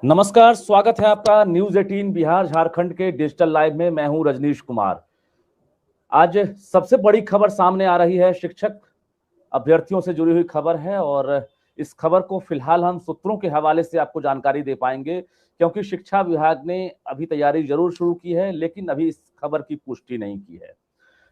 नमस्कार, स्वागत है आपका न्यूज 18 बिहार झारखंड के डिजिटल लाइव में। मैं हूं रजनीश कुमार। आज सबसे बड़ी खबर सामने आ रही है, शिक्षक अभ्यर्थियों से जुड़ी हुई खबर है और इस खबर को फिलहाल हम सूत्रों के हवाले से आपको जानकारी दे पाएंगे, क्योंकि शिक्षा विभाग ने अभी तैयारी जरूर शुरू की है, लेकिन अभी इस खबर की पुष्टि नहीं की है।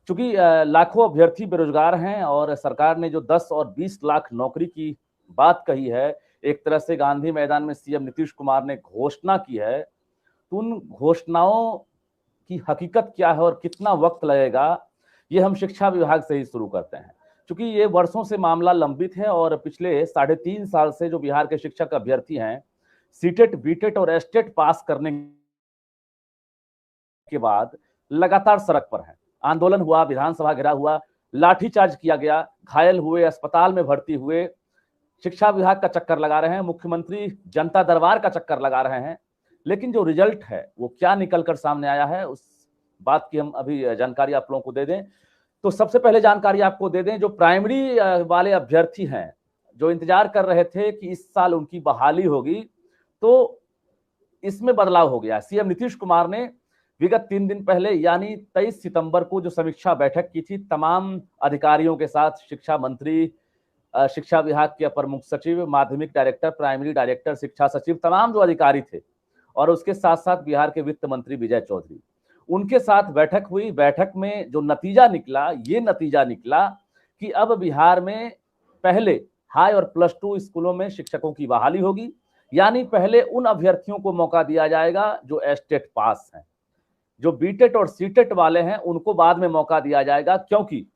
चूंकि लाखों अभ्यर्थी बेरोजगार हैं और सरकार ने जो 10 और 20 लाख नौकरी की बात कही है, एक तरह से गांधी मैदान में सीएम नीतीश कुमार ने घोषणा की है, तो उन घोषणाओं की हकीकत क्या है और कितना वक्त लगेगा, ये हम शिक्षा विभाग से ही शुरू करते हैं। क्योंकि ये वर्षों से मामला लंबित है और पिछले 3.5 साल से जो बिहार के शिक्षक अभ्यर्थी हैं, सीटेट, बीटेट और एस्टेट पास करने के बाद लगातार सड़क पर हैं। आंदोलन हुआ, विधानसभा घेराव हुआ, लाठीचार्ज किया गया, घायल हुए, अस्पताल में भर्ती हुए, शिक्षा विभाग का चक्कर लगा रहे हैं, मुख्यमंत्री जनता दरबार का चक्कर लगा रहे हैं, लेकिन जो रिजल्ट है वो क्या निकलकर सामने आया है, उस बात की हम अभी जानकारी आप लोगों को दे दें। तो सबसे पहले जानकारी आपको दे दें, जो प्राइमरी वाले अभ्यर्थी हैं, जो इंतजार कर रहे थे कि इस साल उनकी बहाली होगी, तो इसमें बदलाव हो गया। सीएम नीतीश कुमार ने विगत 3 दिन पहले यानी 23 सितंबर को जो समीक्षा बैठक की थी तमाम अधिकारियों के साथ, शिक्षा मंत्री, शिक्षा विभाग के अपर मुख्य सचिव, माध्यमिक डायरेक्टर, प्राइमरी डायरेक्टर, शिक्षा सचिव, तमाम जो अधिकारी थे, और उसके साथ साथ बिहार के वित्त मंत्री विजय चौधरी, उनके साथ बैठक हुई। बैठक में जो नतीजा निकला, ये नतीजा निकला कि अब बिहार में पहले हाई और +2 स्कूलों में शिक्षकों की बहाली होगी, यानी पहले उन अभ्यर्थियों को मौका दिया जाएगा जो एस्टेट पास हैं। जो बीटेट और सीटेट वाले हैं उनको बाद में मौका दिया जाएगा, क्योंकि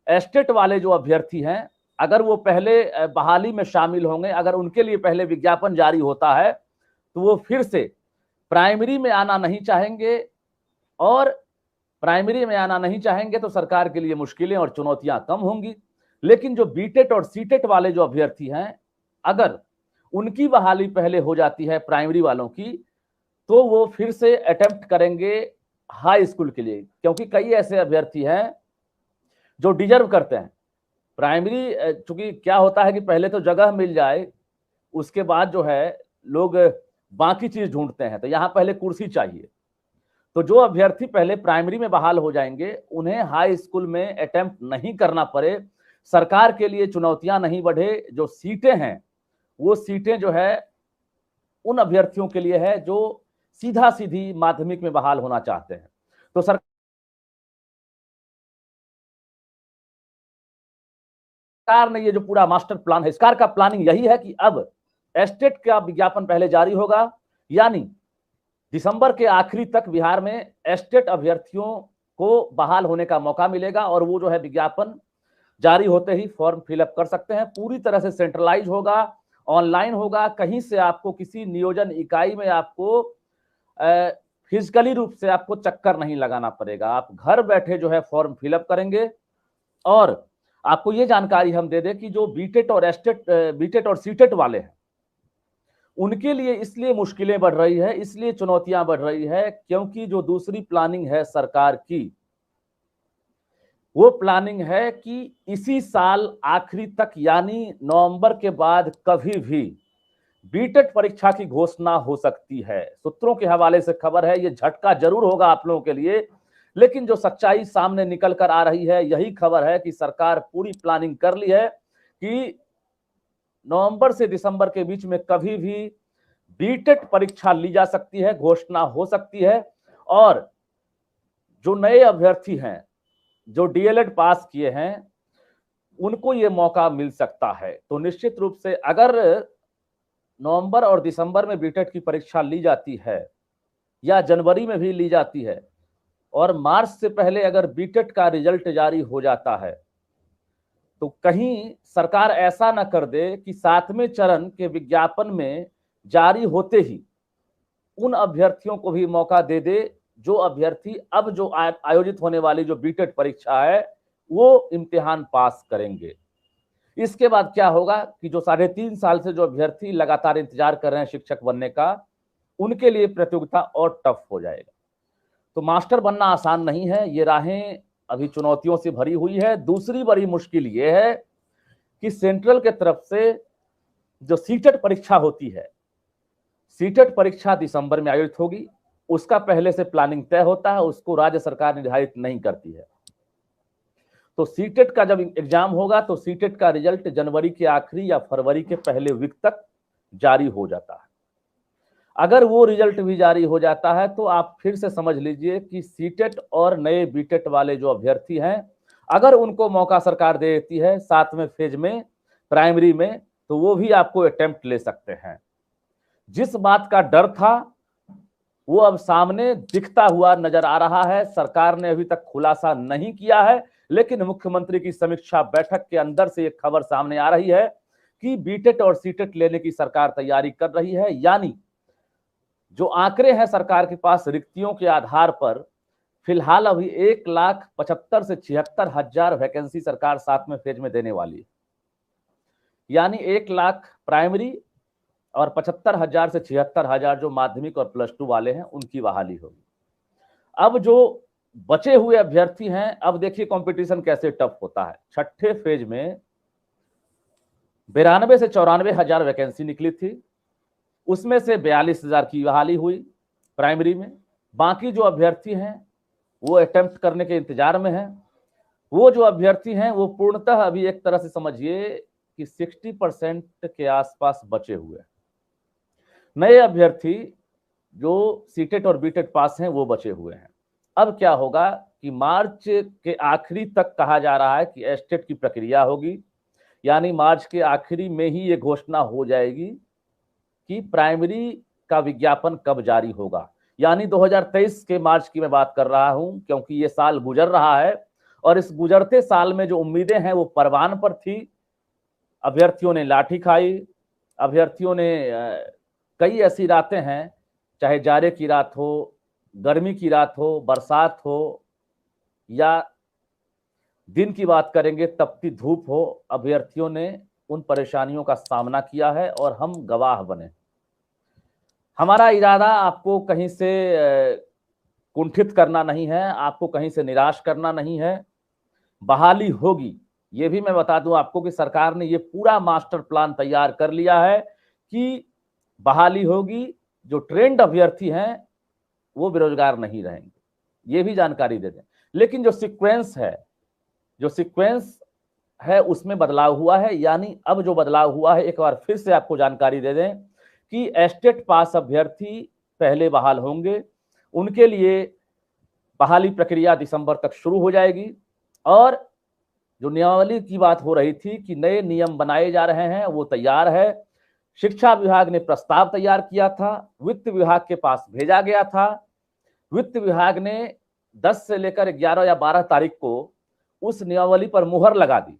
एस्टेट वाले जो अभ्यर्थी हैं, अगर वो पहले बहाली में शामिल होंगे, अगर उनके लिए पहले विज्ञापन जारी होता है, तो वो फिर से प्राइमरी में आना नहीं चाहेंगे, और प्राइमरी में आना नहीं चाहेंगे तो सरकार के लिए मुश्किलें और चुनौतियां कम होंगी। लेकिन जो बीटेट और सीटेट वाले जो अभ्यर्थी हैं, अगर उनकी बहाली पहले हो जाती है प्राइमरी वालों की, तो वो फिर से अटेम्प्ट करेंगे हाई स्कूल के लिए, क्योंकि कई ऐसे अभ्यर्थी हैं जो डिजर्व करते हैं। प्राइमरी, चूंकि क्या होता है कि पहले तो जगह मिल जाए, उसके बाद जो है लोग बाकी चीज ढूंढते हैं, तो यहां पहले कुर्सी चाहिए। तो जो अभ्यर्थी पहले प्राइमरी में बहाल हो जाएंगे, उन्हें हाई स्कूल में अटेम्प्ट नहीं करना पड़े, सरकार के लिए चुनौतियां नहीं बढ़े, जो सीटें हैं वो सीटें जो है उन अभ्यर्थियों के लिए है जो सीधा सीधी माध्यमिक में बहाल होना चाहते हैं। तो सरकार ने ये जो पूरा मास्टर प्लान है, सरकार का प्लानिंग यही है कि अब एस्टेट का विज्ञापन पहले जारी होगा, यानी दिसंबर के आखिरी तक बिहार में एस्टेट अभ्यर्थियों को बहाल होने का मौका मिलेगा, और वो जो है विज्ञापन जारी होते ही फॉर्म फिलअप कर सकते हैं। पूरी तरह से सेंट्रलाइज होगा, ऑनलाइन होगा, कहीं से आपको किसी नियोजन इकाई में आपको फिजिकली रूप से आपको चक्कर नहीं लगाना पड़ेगा। आप घर बैठे जो है फॉर्म फिलअप करेंगे। और आपको ये जानकारी हम दे दें कि जो बीटेट और सीटेट वाले हैं, उनके लिए इसलिए मुश्किलें बढ़ रही है, इसलिए चुनौतियां बढ़ रही है, क्योंकि जो दूसरी प्लानिंग है सरकार की, वो प्लानिंग है कि इसी साल आखिरी तक यानी नवंबर के बाद कभी भी बीटेट परीक्षा की घोषणा हो सकती है। सूत्रों के हवाले से खबर है, ये झटका जरूर होगा आप लोगों के लिए, लेकिन जो सच्चाई सामने निकल कर आ रही है, यही खबर है कि सरकार पूरी प्लानिंग कर ली है कि नवंबर से दिसंबर के बीच में कभी भी बीटेट परीक्षा ली जा सकती है, घोषणा हो सकती है। और जो नए अभ्यर्थी हैं, जो डीएलएड पास किए हैं, उनको ये मौका मिल सकता है। तो निश्चित रूप से अगर नवंबर और दिसंबर में बीटेट की परीक्षा ली जाती है, या जनवरी में भी ली जाती है, और मार्च से पहले अगर बीटेट का रिजल्ट जारी हो जाता है, तो कहीं सरकार ऐसा ना कर दे कि 7वें चरण के विज्ञापन में जारी होते ही उन अभ्यर्थियों को भी मौका दे दे जो अभ्यर्थी अब जो आयोजित होने वाली जो बीटेट परीक्षा है वो इम्तिहान पास करेंगे। इसके बाद क्या होगा कि जो 3.5 साल से जो अभ्यर्थी लगातार इंतजार कर रहे हैं शिक्षक बनने का, उनके लिए प्रतियोगिता और टफ हो जाएगा। तो मास्टर बनना आसान नहीं है, ये राहें अभी चुनौतियों से भरी हुई है। दूसरी बड़ी मुश्किल ये है कि सेंट्रल के तरफ से जो सीटेट परीक्षा होती है, सीटेट परीक्षा दिसंबर में आयोजित होगी, उसका पहले से प्लानिंग तय होता है, उसको राज्य सरकार निर्धारित नहीं करती है। तो सीटेट का जब एग्जाम होगा तो सीटेट का रिजल्ट जनवरी के आखिरी या फरवरी के पहले वीक तक जारी हो जाता है। अगर वो रिजल्ट भी जारी हो जाता है तो आप फिर से समझ लीजिए कि सीटेट और नए बीटेट वाले जो अभ्यर्थी हैं, अगर उनको मौका सरकार दे देती है 7वें फेज में प्राइमरी में, तो वो भी आपको अटेम्प्ट ले सकते हैं। जिस बात का डर था वो अब सामने दिखता हुआ नजर आ रहा है। सरकार ने अभी तक खुलासा नहीं किया है, लेकिन मुख्यमंत्री की समीक्षा बैठक के अंदर से एक खबर सामने आ रही है कि बीटेट और सीटेट लेने की सरकार तैयारी कर रही है। यानी जो आंकड़े हैं सरकार के पास रिक्तियों के आधार पर, फिलहाल अभी 1,75,000 से 76,000 वैकेंसी सरकार 7वें फेज में देने वाली है। यानी 1 लाख प्राइमरी और 75,000 से 76,000 जो माध्यमिक और +2 वाले हैं उनकी बहाली होगी। अब जो बचे हुए अभ्यर्थी हैं, अब देखिए कंपटीशन कैसे टफ होता है। छठे फेज में 92 से 94,000 वैकेंसी निकली थी, उसमें से 42,000 की बहाली हुई प्राइमरी में। बाकी जो अभ्यर्थी हैं वो अटेम्प्ट करने के इंतजार में हैं। वो जो अभ्यर्थी हैं वो पूर्णतः अभी एक तरह से समझिए कि 60% के आसपास बचे हुए हैं। नए अभ्यर्थी जो सीटेट और बीटेट पास हैं वो बचे हुए हैं। अब क्या होगा कि मार्च के आखिरी तक कहा जा रहा है कि एस्टेट की प्रक्रिया होगी, यानी मार्च के आखिरी में ही ये घोषणा हो जाएगी कि प्राइमरी का विज्ञापन कब जारी होगा। यानी 2023 के मार्च की मैं बात कर रहा हूं, क्योंकि ये साल गुजर रहा है और इस गुजरते साल में जो उम्मीदें हैं वो परवान पर थी। अभ्यर्थियों ने लाठी खाई, अभ्यर्थियों ने कई ऐसी रातें हैं, चाहे जाड़े की रात हो, गर्मी की रात हो, बरसात हो या दिन की बात करेंगे तपती धूप हो, अभ्यर्थियों ने उन परेशानियों का सामना किया है और हम गवाह बने। हमारा इरादा आपको कहीं से कुंठित करना नहीं है, आपको कहीं से निराश करना नहीं है। बहाली होगी, ये भी मैं बता दूं आपको कि सरकार ने ये पूरा मास्टर प्लान तैयार कर लिया है कि बहाली होगी। जो ट्रेंड अभ्यर्थी हैं वो बेरोजगार नहीं रहेंगे, ये भी जानकारी दे दें। लेकिन जो सीक्वेंस है उसमें बदलाव हुआ है। यानी अब जो बदलाव हुआ है, एक बार फिर से आपको जानकारी दे दें कि एस्टेट पास अभ्यर्थी पहले बहाल होंगे। उनके लिए बहाली प्रक्रिया दिसंबर तक शुरू हो जाएगी। और जो नियमावली की बात हो रही थी कि नए नियम बनाए जा रहे हैं, वो तैयार है। शिक्षा विभाग ने प्रस्ताव तैयार किया था, वित्त विभाग के पास भेजा गया था। वित्त विभाग ने 10 से लेकर 11 या 12 तारीख को उस नियमावली पर मुहर लगा दी।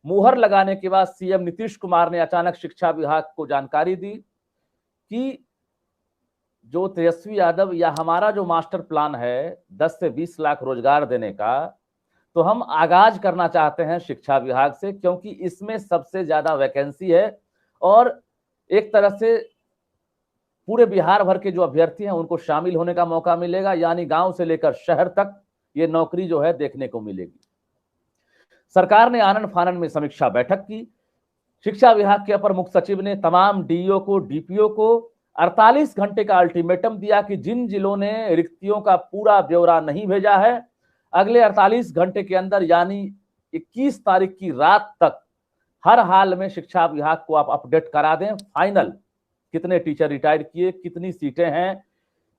मुहर लगाने के बाद सीएम नीतीश कुमार ने अचानक शिक्षा विभाग को जानकारी दी कि जो तेजस्वी यादव या हमारा जो मास्टर प्लान है 10 से 20 लाख रोजगार देने का, तो हम आगाज करना चाहते हैं शिक्षा विभाग से, क्योंकि इसमें सबसे ज्यादा वैकेंसी है और एक तरह से पूरे बिहार भर के जो अभ्यर्थी हैं उनको शामिल होने का मौका मिलेगा। यानी गांव से लेकर शहर तक ये नौकरी जो है देखने को मिलेगी। सरकार ने आनन फानन में समीक्षा बैठक की। शिक्षा विभाग के अपर मुख्य सचिव ने तमाम डीईओ को, डीपीओ को 48 घंटे का अल्टीमेटम दिया कि जिन जिलों ने रिक्तियों का पूरा ब्यौरा नहीं भेजा है, अगले 48 घंटे के अंदर यानी 21 तारीख की रात तक हर हाल में शिक्षा विभाग को आप अपडेट करा दें। फाइनल कितने टीचर रिटायर्ड किए, कितनी सीटें हैं,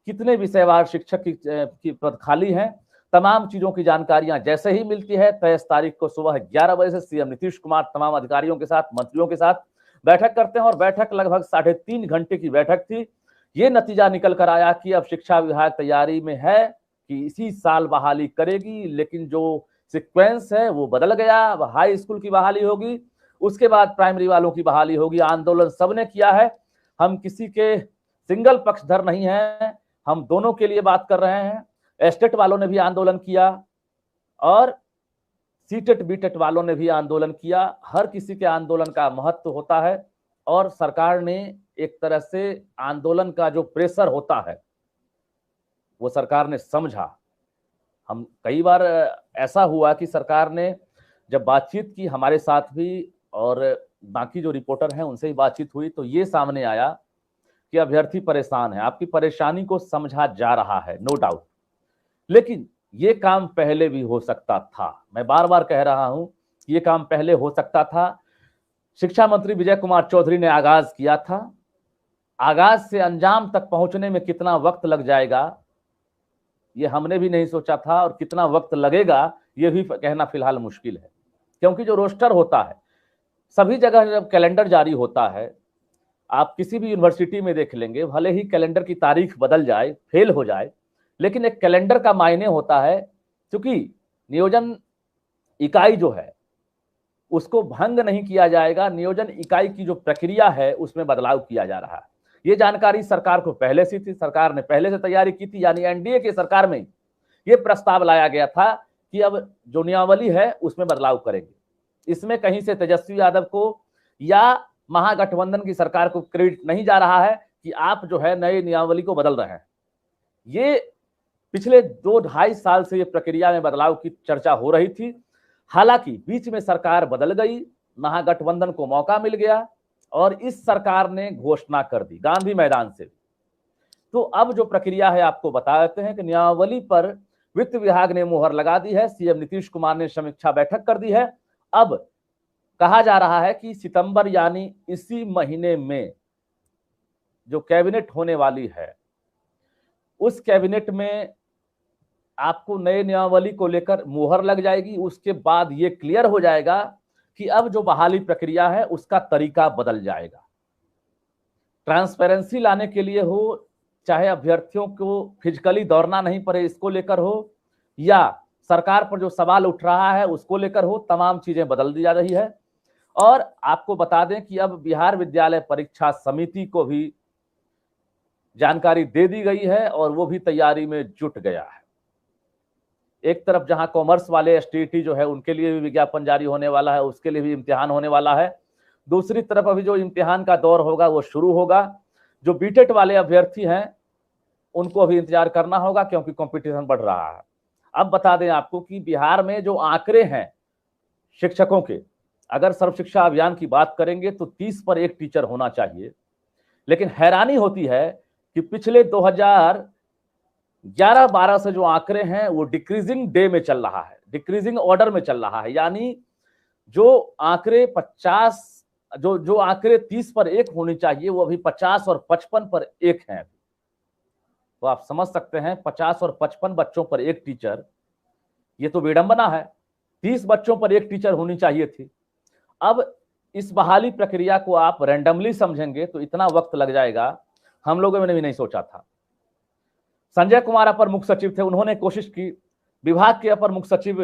कितने विषयवार शिक्षक की पद खाली हैं, तमाम चीजों की जानकारियां जैसे ही मिलती है 23 तारीख को सुबह 11 बजे से सीएम नीतीश कुमार तमाम अधिकारियों के साथ, मंत्रियों के साथ बैठक करते हैं। और बैठक लगभग 3.5 घंटे की बैठक थी। ये नतीजा निकल कर आया कि अब शिक्षा विभाग तैयारी में है कि इसी साल बहाली करेगी, लेकिन जो सीक्वेंस है वो बदल गया। अब हाई स्कूल की बहाली होगी, उसके बाद प्राइमरी वालों की बहाली होगी। आंदोलन सबने किया है, हम किसी के सिंगल पक्षधर नहीं है, हम दोनों के लिए बात कर रहे हैं। एस्टेट वालों ने भी आंदोलन किया और सीटेट बीटेट वालों ने भी आंदोलन किया। हर किसी के आंदोलन का महत्व होता है और सरकार ने एक तरह से आंदोलन का जो प्रेशर होता है वो सरकार ने समझा। हम कई बार ऐसा हुआ कि सरकार ने जब बातचीत की हमारे साथ भी और बाकी जो रिपोर्टर हैं उनसे ही बातचीत हुई, तो ये सामने आया कि अभ्यर्थी परेशान है, आपकी परेशानी को समझा जा रहा है, नो डाउट, लेकिन ये काम पहले भी हो सकता था। मैं बार बार कह रहा हूं कि ये काम पहले हो सकता था। शिक्षा मंत्री विजय कुमार चौधरी ने आगाज किया था, आगाज से अंजाम तक पहुंचने में कितना वक्त लग जाएगा ये हमने भी नहीं सोचा था, और कितना वक्त लगेगा ये भी कहना फिलहाल मुश्किल है, क्योंकि जो रोस्टर होता है सभी जगह जब कैलेंडर जारी होता है, आप किसी भी यूनिवर्सिटी में देख लेंगे, भले ही कैलेंडर की तारीख बदल जाए, फेल हो जाए, लेकिन एक कैलेंडर का मायने होता है, क्योंकि नियोजन इकाई जो है उसको भंग नहीं किया जाएगा, नियोजन इकाई की जो प्रक्रिया है उसमें बदलाव किया जा रहा है। ये जानकारी सरकार को पहले से थी, सरकार ने पहले से तैयारी की थी, यानी एनडीए की सरकार में ये प्रस्ताव लाया गया था कि अब जो नियमावली है उसमें बदलाव करेंगे। इसमें कहीं से तेजस्वी यादव को या महागठबंधन की सरकार को क्रेडिट नहीं जा रहा है कि आप जो है नए नियमावली को बदल रहे हैं। ये पिछले 2-2.5 साल से ये प्रक्रिया में बदलाव की चर्चा हो रही थी। हालांकि बीच में सरकार बदल गई, महागठबंधन को मौका मिल गया और इस सरकार ने घोषणा कर दी गांधी मैदान से। तो अब जो प्रक्रिया है आपको बता देते हैं कि नियमावली पर वित्त विभाग ने मुहर लगा दी है, सीएम नीतीश कुमार ने समीक्षा बैठक कर दी है। अब कहा जा रहा है कि सितंबर यानी इसी महीने में जो कैबिनेट होने वाली है उस कैबिनेट में आपको नए नियमावली को लेकर मुहर लग जाएगी। उसके बाद ये क्लियर हो जाएगा कि अब जो बहाली प्रक्रिया है उसका तरीका बदल जाएगा। ट्रांसपेरेंसी लाने के लिए हो, चाहे अभ्यर्थियों को फिजिकली दौड़ना नहीं पड़े इसको लेकर हो, या सरकार पर जो सवाल उठ रहा है उसको लेकर हो, तमाम चीजें बदल दी जा रही है। और आपको बता दें कि अब बिहार विद्यालय परीक्षा समिति को भी जानकारी दे दी गई है और वो भी तैयारी में जुट गया है। एक तरफ जहां कॉमर्स वाले एसटीईटी जो है उनके लिए भी विज्ञापन जारी होने वाला है, उसके लिए भी इम्तिहान होने वाला है। दूसरी तरफ अभी जो इम्तिहान का दौर होगा वो शुरू होगा। जो बीटेट वाले अभ्यर्थी हैं उनको अभी इंतजार करना होगा क्योंकि कंपटीशन बढ़ रहा है। अब बता दें आपको कि बिहार में जो आंकड़े हैं शिक्षकों के, अगर सर्व शिक्षा अभियान की बात करेंगे तो 30 पर 1 टीचर होना चाहिए, लेकिन हैरानी होती है कि पिछले 2011-12 से जो आंकड़े हैं वो डिक्रीजिंग डे में चल रहा है, डिक्रीजिंग ऑर्डर में चल रहा है। यानी जो आंकड़े 30 पर 1 होनी चाहिए वो अभी 50 और 55 पर 1 है। तो आप समझ सकते हैं 50 और 55 बच्चों पर 1 टीचर, ये तो विडंबना है। 30 बच्चों पर 1 टीचर होनी चाहिए थी। अब इस बहाली प्रक्रिया को आप रैंडमली समझेंगे तो इतना वक्त लग जाएगा, हम लोगों ने भी नहीं सोचा था। संजय कुमार अपर मुख्य सचिव थे, उन्होंने कोशिश की, विभाग के अपर मुख्य सचिव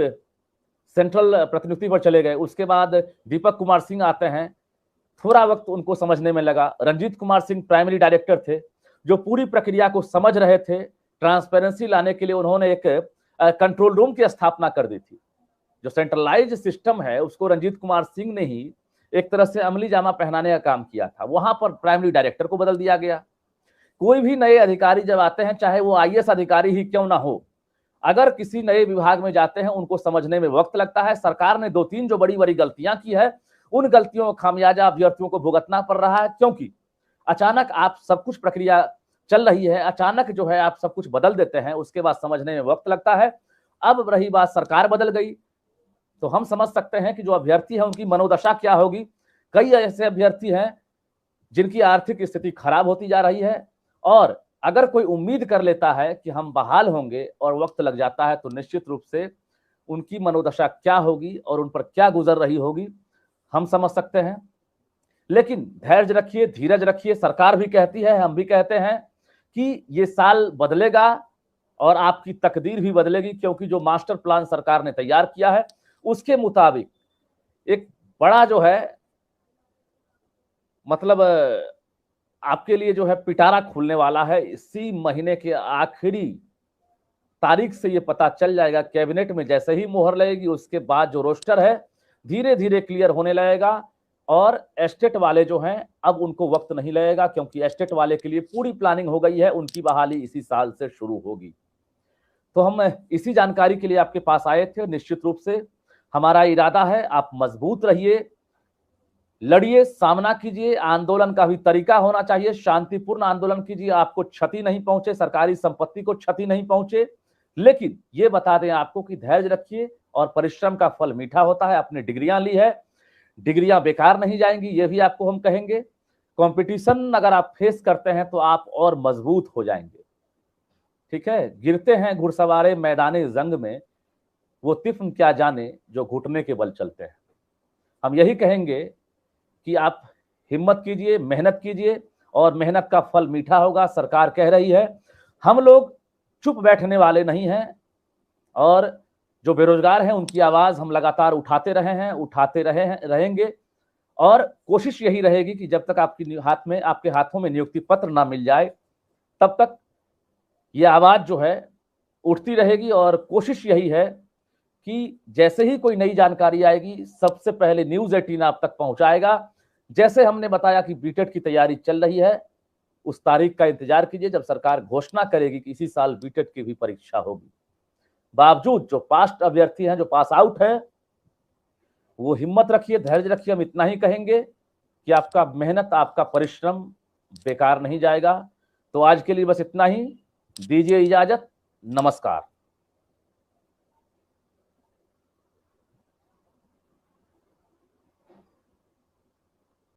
सेंट्रल प्रतिनियुक्ति पर चले गए। उसके बाद दीपक कुमार सिंह आते हैं, थोड़ा वक्त उनको समझने में लगा। रंजीत कुमार सिंह प्राइमरी डायरेक्टर थे जो पूरी प्रक्रिया को समझ रहे थे। ट्रांसपेरेंसी लाने के लिए उन्होंने एक कंट्रोल रूम की स्थापना कर दी थी। जो सेंट्रलाइज सिस्टम है उसको रंजीत कुमार सिंह ने ही एक तरह से अमली जामा पहनाने का काम किया था। वहां पर प्राइमरी डायरेक्टर को बदल दिया गया। कोई भी नए अधिकारी जब आते हैं, चाहे वो आईएएस अधिकारी ही क्यों ना हो, अगर किसी नए विभाग में जाते हैं उनको समझने में वक्त लगता है। सरकार ने 2-3 जो बड़ी बड़ी गलतियां की है, उन गलतियों का खामियाजा अभ्यर्थियों को भुगतना पड़ रहा है, क्योंकि अचानक आप सब कुछ प्रक्रिया चल रही है, अचानक जो है आप सब कुछ बदल देते हैं, उसके बाद समझने में वक्त लगता है। अब रही बात सरकार बदल गई तो हम समझ सकते हैं कि जो अभ्यर्थी है उनकी मनोदशा क्या होगी। कई ऐसे अभ्यर्थी हैं जिनकी आर्थिक स्थिति खराब होती जा रही है, और अगर कोई उम्मीद कर लेता है कि हम बहाल होंगे और वक्त लग जाता है तो निश्चित रूप से उनकी मनोदशा क्या होगी और उन पर क्या गुजर रही होगी हम समझ सकते हैं। लेकिन धैर्य रखिए, धीरज रखिए। सरकार भी कहती है, हम भी कहते हैं कि ये साल बदलेगा और आपकी तकदीर भी बदलेगी, क्योंकि जो मास्टर प्लान सरकार ने तैयार किया है उसके मुताबिक एक बड़ा जो है मतलब आपके लिए जो है पिटारा खुलने वाला है। इसी महीने के आखिरी तारीख से ये पता चल जाएगा। कैबिनेट में जैसे ही मोहर लगेगी उसके बाद जो रोस्टर है धीरे धीरे क्लियर होने लगेगा, और एस्टेट वाले जो हैं अब उनको वक्त नहीं लगेगा, क्योंकि एस्टेट वाले के लिए पूरी प्लानिंग हो गई है, उनकी बहाली इसी साल से शुरू होगी। तो हम इसी जानकारी के लिए आपके पास आए थे। निश्चित रूप से हमारा इरादा है आप मजबूत रहिए, लड़िए, सामना कीजिए, आंदोलन का भी तरीका होना चाहिए, शांतिपूर्ण आंदोलन कीजिए, आपको क्षति नहीं पहुंचे, सरकारी संपत्ति को क्षति नहीं पहुंचे। लेकिन ये बता दें आपको कि धैर्य रखिए और परिश्रम का फल मीठा होता है। आपने डिग्रियां ली है, डिग्रियां बेकार नहीं जाएंगी, ये भी आपको हम कहेंगे। कंपटीशन अगर आप फेस करते हैं तो आप और मजबूत हो जाएंगे। ठीक है, गिरते हैं घुड़सवारे मैदाने जंग में, वो तिफ्न क्या जाने जो घुटने के बल चलते हैं। हम यही कहेंगे कि आप हिम्मत कीजिए, मेहनत कीजिए और मेहनत का फल मीठा होगा। सरकार कह रही है, हम लोग चुप बैठने वाले नहीं हैं और जो बेरोजगार हैं उनकी आवाज हम लगातार उठाते रहे हैं, उठाते रहेंगे। और कोशिश यही रहेगी कि जब तक आपके हाथों में नियुक्ति पत्र ना मिल जाए तब तक ये आवाज जो है उठती रहेगी। और कोशिश यही है कि जैसे ही कोई नई जानकारी आएगी सबसे पहले न्यूज़ 18 आप तक पहुंचाएगा। जैसे हमने बताया कि बीटेट की तैयारी चल रही है, उस तारीख का इंतजार कीजिए जब सरकार घोषणा करेगी कि इसी साल बीटेट की भी परीक्षा होगी। बावजूद जो पास्ट अभ्यर्थी हैं, जो पास आउट है, वो हिम्मत रखिए, धैर्य रखिए। हम इतना ही कहेंगे कि आपका मेहनत, आपका परिश्रम बेकार नहीं जाएगा। तो आज के लिए बस इतना ही, दीजिए इजाजत, नमस्कार।